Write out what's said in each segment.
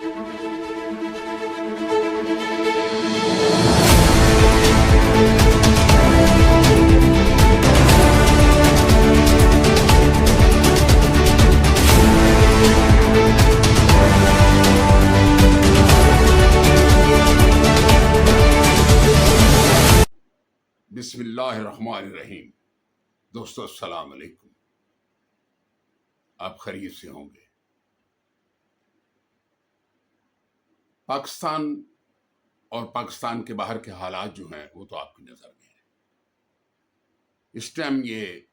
बिस्मिल्लाहिर्रहमानिर्रहीम। दोस्तों अस्सलाम वालेकुम। आप खैरियत से होंगे। पाकिस्तान और पाकिस्तान के बाहर के हालात जो हैं वो तो आपकी नज़र में है। इस टाइम ये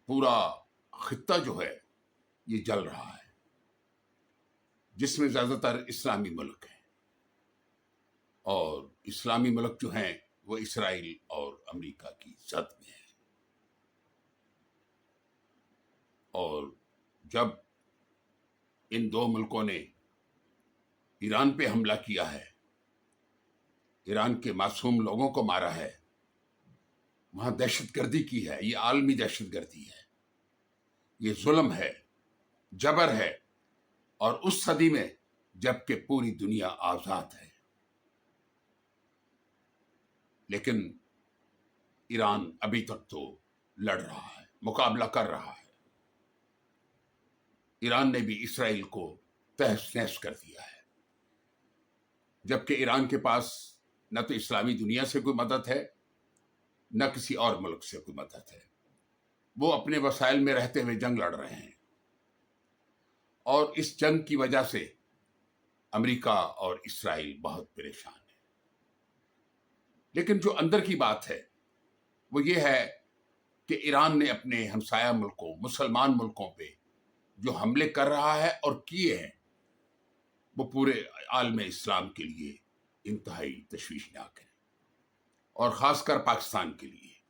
पूरा खित्ता जो है ये जल रहा है, जिसमें ज़्यादातर इस्लामी मुल्क हैं, और इस्लामी मुल्क जो हैं वो इसराइल और अमेरिका की जद में है। और जब इन दो मुल्कों ने ईरान पे हमला किया है, ईरान के मासूम लोगों को मारा है, वहां दहशतगर्दी की है, ये आलमी दहशतगर्दी है, ये जुल्म है, जबर है, और उस सदी में जबकि पूरी दुनिया आजाद है। लेकिन ईरान अभी तक तो लड़ रहा है, मुकाबला कर रहा है। ईरान ने भी इसराइल को तहस नहस कर दिया है, जबकि ईरान के पास न तो इस्लामी दुनिया से कोई मदद है, न किसी और मुल्क से कोई मदद है। वो अपने वसाइल में रहते हुए जंग लड़ रहे हैं, और इस जंग की वजह से अमेरिका और इसराइल बहुत परेशान है। लेकिन जो अंदर की बात है वो ये है कि ईरान ने अपने हमसाया मुल्कों, मुसलमान मुल्कों पे जो हमले कर रहा है और किए हैं, वो पूरे आलम इस्लाम के लिए इंतहाई तशवीशनाक है, और ख़ासकर पाकिस्तान के लिए,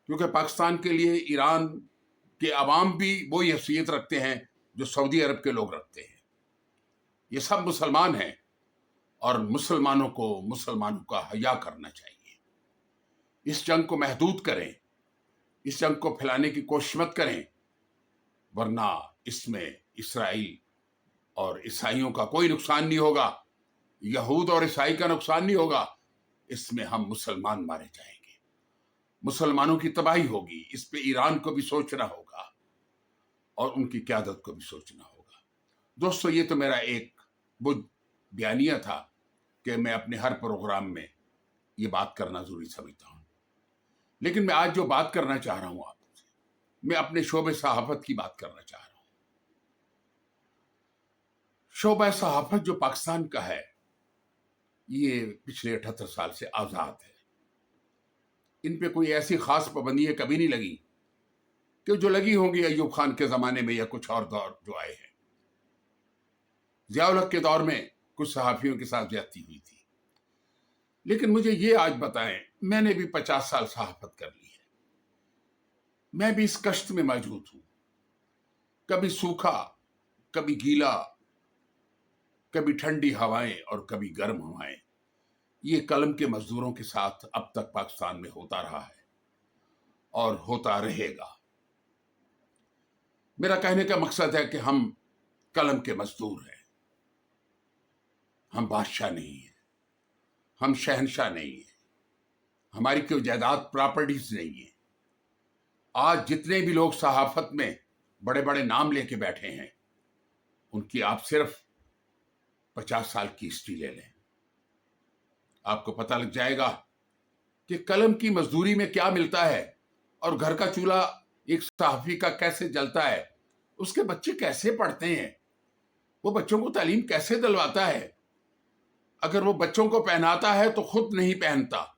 क्योंकि पाकिस्तान के लिए ईरान के अवाम भी वही हैसियत रखते हैं जो सऊदी अरब के लोग रखते हैं। ये सब मुसलमान हैं, और मुसलमानों का हया करना चाहिए। इस जंग को महदूद करें, इस जंग को फैलाने की कोशिश मत करें, वरना इसमें इसराइल और ईसाइयों का कोई नुकसान नहीं होगा, यहूद और ईसाई का नुकसान नहीं होगा। इसमें हम मुसलमान मारे जाएंगे, मुसलमानों की तबाही होगी। इस पे ईरान को भी सोचना होगा और उनकी क़यादत को भी सोचना होगा। दोस्तों, ये तो मेरा एक वो बयानिया था कि मैं अपने हर प्रोग्राम में ये बात करना जरूरी समझता हूँ। लेकिन मैं आज जो बात करना चाह रहा हूँ आपसे, मैं अपने शोबे सहाफत की बात करना चाह रहा हूँ। शोबा सहाफत जो पाकिस्तान का है, ये पिछले 78 साल से आज़ाद है। इन पे कोई ऐसी खास पाबंदियाँ कभी नहीं लगी कि जो लगी होंगी अयूब खान के ज़माने में या कुछ और दौर जो आए हैं। ज़िया-उल हक के दौर में कुछ सहाफ़ियों के साथ ज्यादती हुई थी। लेकिन मुझे ये आज बताएं, मैंने भी 50 साल सहाफ़त कर ली है, मैं भी इस कश्त में मौजूद हूँ। कभी सूखा, कभी गीला, कभी ठंडी हवाएं और कभी गर्म हवाएं, ये कलम के मजदूरों के साथ अब तक पाकिस्तान में होता रहा है और होता रहेगा। मेरा कहने का मकसद है कि हम कलम के मजदूर हैं, हम बादशाह नहीं हैं, हम शहनशाह नहीं हैं, हमारी कोई जायदाद प्रॉपर्टीज नहीं है। आज जितने भी लोग सहाफत में बड़े बड़े नाम लेके बैठे हैं, उनकी आप सिर्फ 50 साल की हिस्ट्री ले लें, आपको पता लग जाएगा कि कलम की मजदूरी में क्या मिलता है, और घर का चूल्हा एक सहाफी का कैसे जलता है, उसके बच्चे कैसे पढ़ते हैं, वो बच्चों को तालीम कैसे दिलवाता है। अगर वो बच्चों को पहनाता है तो खुद नहीं पहनता,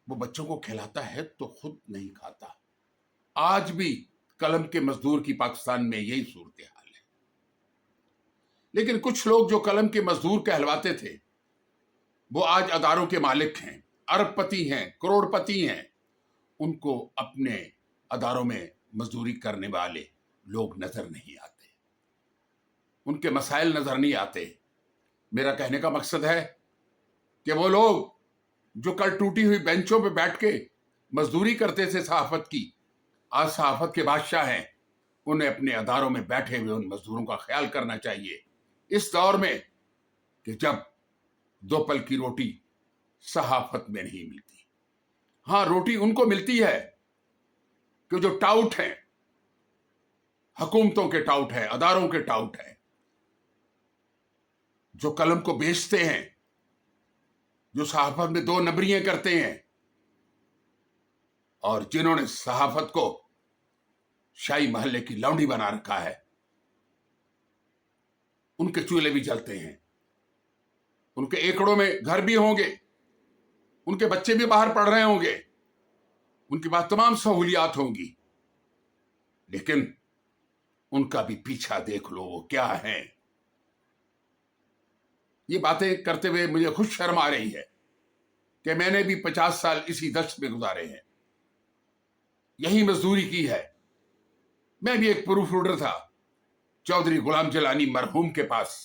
वो बच्चों को खिलाता है तो खुद नहीं खाता। आज भी कलम के मजदूर की पाकिस्तान में यही सूरत हाल है। लेकिन कुछ लोग जो कलम के मजदूर कहलवाते थे, वो आज अदारों के मालिक हैं, अरबपति हैं, करोड़पति हैं। उनको अपने अदारों में मजदूरी करने वाले लोग नजर नहीं आते, उनके मसाइल नजर नहीं आते। मेरा कहने का मकसद है कि वो लोग जो कल टूटी हुई बेंचों पे बैठ के मजदूरी करते थे सहाफत की, आज सहाफत के बादशाह हैं। उन्हें अपने अदारों में बैठे हुए उन मजदूरों का ख्याल करना चाहिए इस दौर में कि जब दो पल की रोटी सहाफत में नहीं मिलती। हाँ, रोटी उनको मिलती है कि जो टाउट हैं, हुकूमतों के टाउट हैं, अदारों के टाउट हैं, जो कलम को बेचते हैं, जो सहाफत में दो नंबरियां करते हैं, और जिन्होंने सहाफत को शाही महल्ले की लौंडी बना रखा है, उनके चूल्हे भी जलते हैं, उनके एकड़ों में घर भी होंगे, उनके बच्चे भी बाहर पढ़ रहे होंगे, उनके पास तमाम सहूलियात होंगी, लेकिन उनका भी पीछा देख लो वो क्या है। ये बातें करते हुए मुझे खुद शर्म आ रही है कि मैंने भी 50 साल इसी दश्त में गुजारे हैं, यही मजदूरी की है। मैं भी एक प्रूफ रीडर था चौधरी गुलाम जलानी मरहूम के पास।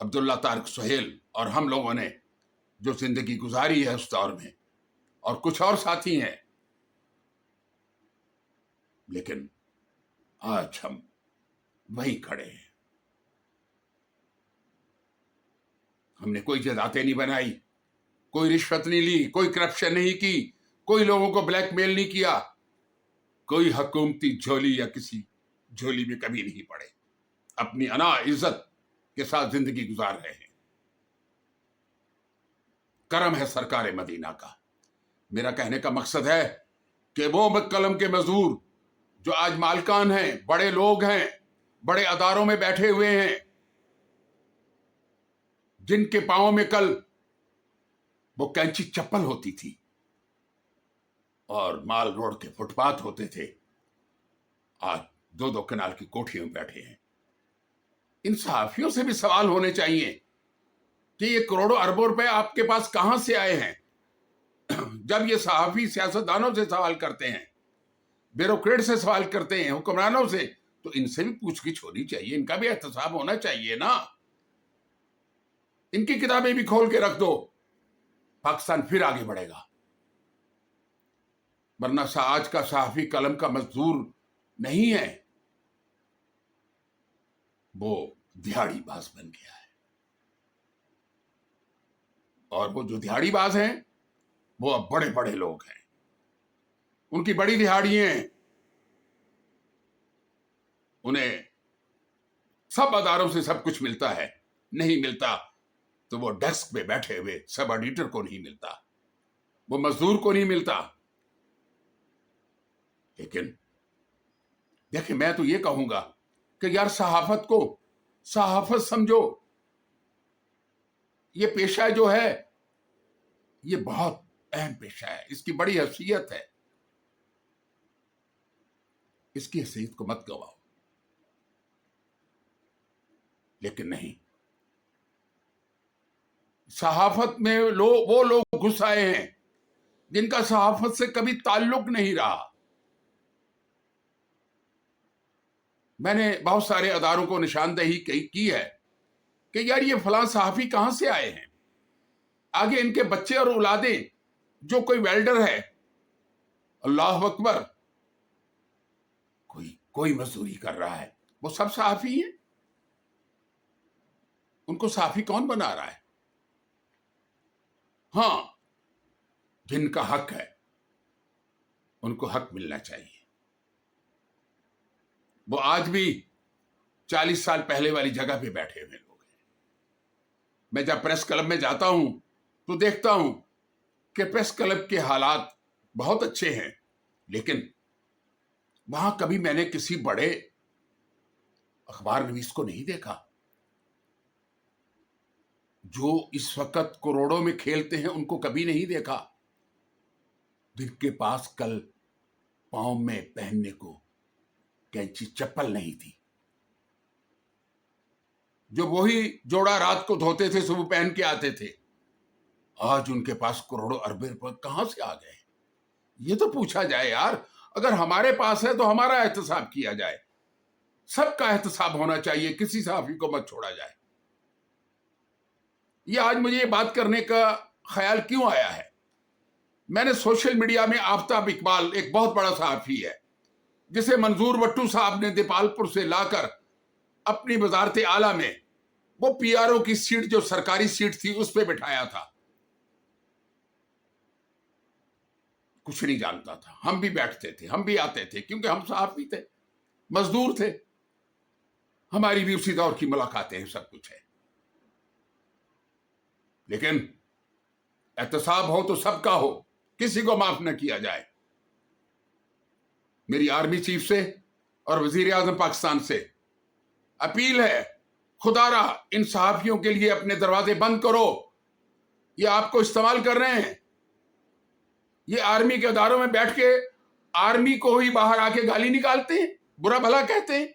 अब्दुल्ला तारिक सुहेल और हम लोगों ने जो जिंदगी गुजारी है उस दौर में, और कुछ और साथी हैं, लेकिन आज हम वहीं खड़े हैं। हमने कोई जायदादें नहीं बनाई, कोई रिश्वत नहीं ली, कोई करप्शन नहीं की, कोई लोगों को ब्लैकमेल नहीं किया, कोई हुकूमती झोली या किसी झोली में कभी नहीं पड़े, अपनी अना इज्जत के साथ जिंदगी गुजार रहे हैं। करम है सरकार मदीना का। मेरा कहने का मकसद है कि वो कलम के मजदूर जो आज मालकान हैं, बड़े लोग हैं, बड़े अदारों में बैठे हुए हैं, जिनके पांव में कल वो कैंची चप्पल होती थी और माल रोड के फुटपाथ होते थे, आज 2-2 कनाल की कोठियों में बैठे हैं। इन सहाफियों से भी सवाल होने चाहिए कि ये करोड़ों अरबों रुपए आपके पास कहां से आए हैं। जब ये सहाफी सियासतदानों से सवाल करते हैं, ब्यूरोक्रेट से सवाल करते हैं, हुक्मरानों से, तो इनसे भी पूछगिछ होनी चाहिए, इनका भी एहतसाब होना चाहिए ना। इनकी किताबें भी खोल के रख दो, पाकिस्तान फिर आगे बढ़ेगा। वरना आज का सहाफी कलम का मजदूर नहीं है, वो दिहाड़ीबाज बन गया है। और वो जो दिहाड़ीबाज हैं वो अब बड़े बड़े लोग हैं, उनकी बड़ी दिहाड़ियां हैं, उन्हें सब अदारों से सब कुछ मिलता है। नहीं मिलता तो वो डेस्क पे बैठे हुए सब ऑडिटर को नहीं मिलता, वो मजदूर को नहीं मिलता। लेकिन देखिए, मैं तो ये कहूंगा कि यार सहाफत को सहाफत समझो। ये पेशा जो है ये बहुत अहम पेशा है, इसकी बड़ी हैसियत है, इसकी हैसियत को मत गवाओ। लेकिन नहीं, सहाफत में वो लोग घुस आए हैं जिनका सहाफत से कभी ताल्लुक नहीं रहा। मैंने बहुत सारे अदारों को निशानदेही की है कि यार ये फलां सहाफी कहां से आए हैं। आगे इनके बच्चे और औलादें, जो कोई वेल्डर है, अल्लाह अकबर, कोई मजदूरी कर रहा है, वो सब सहाफी हैं। उनको सहाफी कौन बना रहा है? हाँ, जिनका हक है उनको हक मिलना चाहिए। वो आज भी 40 साल पहले वाली जगह पे बैठे हुए लोग हैं। मैं जब प्रेस क्लब में जाता हूं तो देखता हूं कि प्रेस क्लब के हालात बहुत अच्छे हैं, लेकिन वहां कभी मैंने किसी बड़े अखबार नवीस को नहीं देखा। जो इस वक्त करोड़ों में खेलते हैं उनको कभी नहीं देखा, जिनके पास कल पांव में पहनने को कैंची चप्पल नहीं थी, जो वही जोड़ा रात को धोते थे, सुबह पहन के आते थे, आज उनके पास करोड़ों अरबे रुपए कहां से आ गए? ये तो पूछा जाए यार। अगर हमारे पास है तो हमारा एहतसाब किया जाए, सबका एहतसाब होना चाहिए, किसी सहाफी को मत छोड़ा जाए। ये आज मुझे ये बात करने का ख्याल क्यों आया है? मैंने सोशल मीडिया में आफ्ताब इकबाल, एक बहुत बड़ा सहाफी है, जिसे मंजूर वट्टू साहब ने दीपालपुर से लाकर اپنی وزارت اعلیٰ میں وہ پی آر او کی سیٹ جو سرکاری سیٹ تھی اس پہ بٹھایا تھا. کچھ نہیں جانتا تھا. ہم بھی بیٹھتے تھے, ہم بھی آتے تھے, کیونکہ ہم صحافی تھے, مزدور تھے, ہماری بھی اسی دور کی ملاقاتیں ہیں, سب کچھ ہے. لیکن احتساب ہو تو سب کا ہو, کسی کو معاف نہ کیا جائے. میری آرمی چیف سے اور وزیر اعظم پاکستان سے اپیل ہے, خدا را ان صحافیوں کے لیے اپنے دروازے بند کرو. یہ آپ کو استعمال کر رہے ہیں. یہ آرمی کے اداروں میں بیٹھ کے آرمی کو ہی باہر آ کے گالی نکالتے ہیں, برا بھلا کہتے ہیں.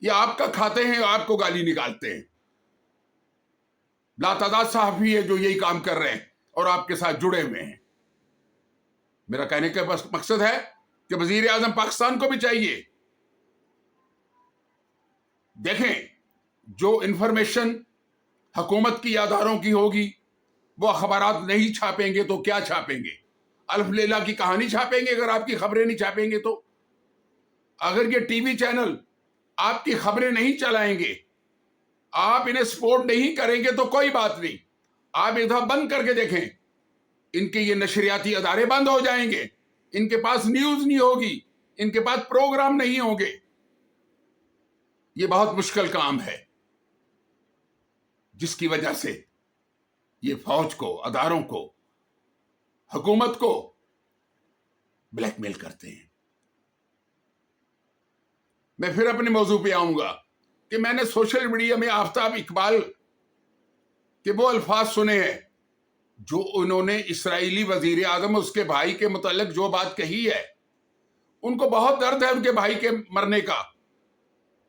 یہ آپ کا کھاتے ہیں, آپ کو گالی نکالتے ہیں. لاتعداد صحافی ہے جو یہی کام کر رہے ہیں اور آپ کے ساتھ جڑے ہوئے ہیں. میرا کہنے کا بس مقصد ہے کہ وزیر اعظم پاکستان کو بھی چاہیے, دیکھیں جو انفارمیشن حکومت کی اداروں کی ہوگی وہ اخبارات نہیں چھاپیں گے تو کیا چھاپیں گے؟ الف لیلا کی کہانی چھاپیں گے اگر آپ کی خبریں نہیں چھاپیں گے تو. اگر یہ ٹی وی چینل آپ کی خبریں نہیں چلائیں گے, آپ انہیں سپورٹ نہیں کریں گے تو کوئی بات نہیں, آپ ادھر بند کر کے دیکھیں, ان کے یہ نشریاتی ادارے بند ہو جائیں گے, ان کے پاس نیوز نہیں ہوگی, ان کے پاس پروگرام نہیں ہوں گے. یہ بہت مشکل کام ہے جس کی وجہ سے یہ فوج کو, اداروں کو, حکومت کو بلیک میل کرتے ہیں. میں پھر اپنے موضوع پہ آؤں گا کہ میں نے سوشل میڈیا میں آفتاب اقبال کے وہ الفاظ سنے ہیں جو انہوں نے اسرائیلی وزیر اعظم اس کے بھائی کے متعلق جو بات کہی ہے. ان کو بہت درد ہے ان کے بھائی کے مرنے کا,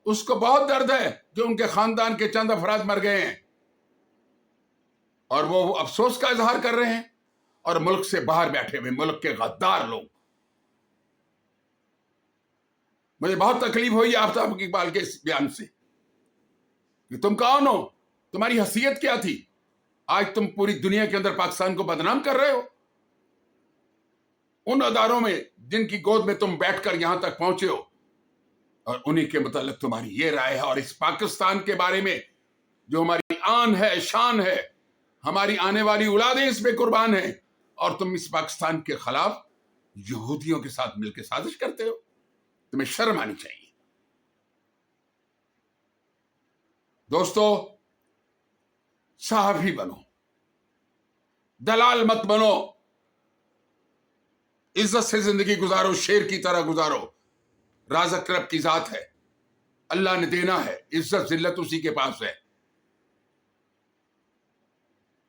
اس کو بہت درد ہے جو ان کے خاندان کے چند افراد مر گئے ہیں, اور وہ افسوس کا اظہار کر رہے ہیں. اور ملک سے باہر بیٹھے ہوئے ملک کے غدار لوگ. مجھے بہت تکلیف ہوئی آفتاب اقبال کے اس بیان سے کہ تم کون ہو, تمہاری حیثیت کیا تھی, آج تم پوری دنیا کے اندر پاکستان کو بدنام کر رہے ہو. ان اداروں میں جن کی گود میں تم بیٹھ کر یہاں تک پہنچے ہو, اور انہی کے متعلق تمہاری یہ رائے ہے. اور اس پاکستان کے بارے میں جو ہماری آن ہے, شان ہے, ہماری آنے والی اولادیں اس پہ قربان ہیں, اور تم اس پاکستان کے خلاف یہودیوں کے ساتھ مل کے سازش کرتے ہو. تمہیں شرم آنی چاہیے. دوستو, صحافی بنو, دلال مت بنو, عزت سے زندگی گزارو, شیر کی طرح گزارو. رازق رب کی ذات ہے, اللہ نے دینا ہے, عزت ذلت اسی کے پاس ہے.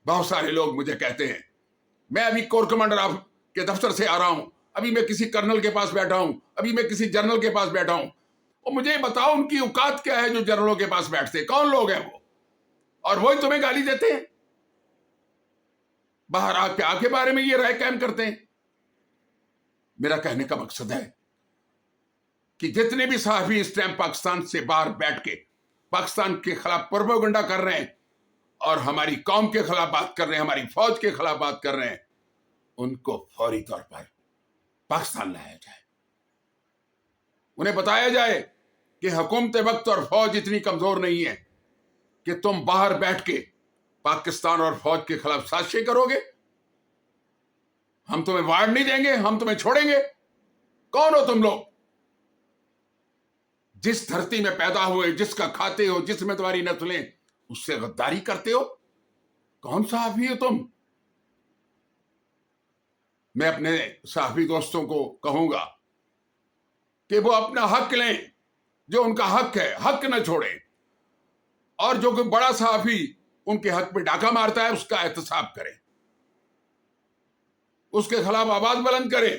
بہت سارے لوگ مجھے کہتے ہیں, میں ابھی کور کمانڈر آف کے دفتر سے آ رہا ہوں, ابھی میں کسی کرنل کے پاس بیٹھا ہوں, ابھی میں کسی جنرل کے پاس بیٹھا ہوں. اور مجھے بتاؤ ان کی اوقات کیا ہے جو جنرلوں کے پاس بیٹھتے, کون لوگ ہیں وہ, اور وہی تمہیں گالی دیتے ہیں, باہر آ کے بارے میں یہ رائے قائم کرتے ہیں. میرا کہنے کا مقصد ہے کہ جتنے بھی صحافی اس ٹائم پاکستان سے باہر بیٹھ کے پاکستان کے خلاف پروپیگنڈا کر رہے ہیں اور ہماری قوم کے خلاف بات کر رہے ہیں, ہماری فوج کے خلاف بات کر رہے ہیں, ان کو فوری طور پر پاکستان لایا جائے. انہیں بتایا جائے کہ حکومت وقت اور فوج اتنی کمزور نہیں ہے کہ تم باہر بیٹھ کے پاکستان اور فوج کے خلاف سازشیں کرو گے. ہم تمہیں وارڈ نہیں دیں گے, ہم تمہیں چھوڑیں گے. کون ہو تم لوگ؟ جس دھرتی میں پیدا ہوئے, جس کا کھاتے ہو, جس میں تمہاری نسلیں, اس سے غداری کرتے ہو. کون صحافی ہو تم؟ میں اپنے صحافی دوستوں کو کہوں گا کہ وہ اپنا حق لیں, جو ان کا حق ہے, حق نہ چھوڑیں. اور جو کوئی بڑا صحافی ان کے حق پہ ڈاکہ مارتا ہے اس کا احتساب کریں, اس کے خلاف آواز بلند کریں.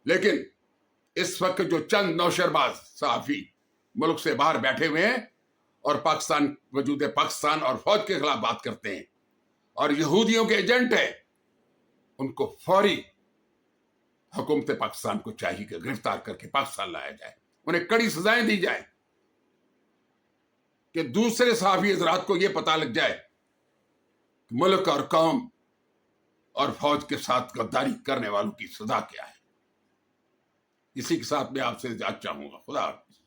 لیکن اس وقت جو چند نوشرباز صحافی ملک سے باہر بیٹھے ہوئے ہیں اور پاکستان, وجود پاکستان اور فوج کے خلاف بات کرتے ہیں اور یہودیوں کے ایجنٹ ہیں, ان کو فوری حکومت پاکستان کو چاہیے کہ گرفتار کر کے پاکستان لایا جائے, انہیں کڑی سزائیں دی جائیں کہ دوسرے صحافی حضرات کو یہ پتہ لگ جائے کہ ملک اور قوم اور فوج کے ساتھ غداری کرنے والوں کی سزا کیا ہے. اسی کے ساتھ میں آپ سے اجازت چاہوں گا. خدا حافظ.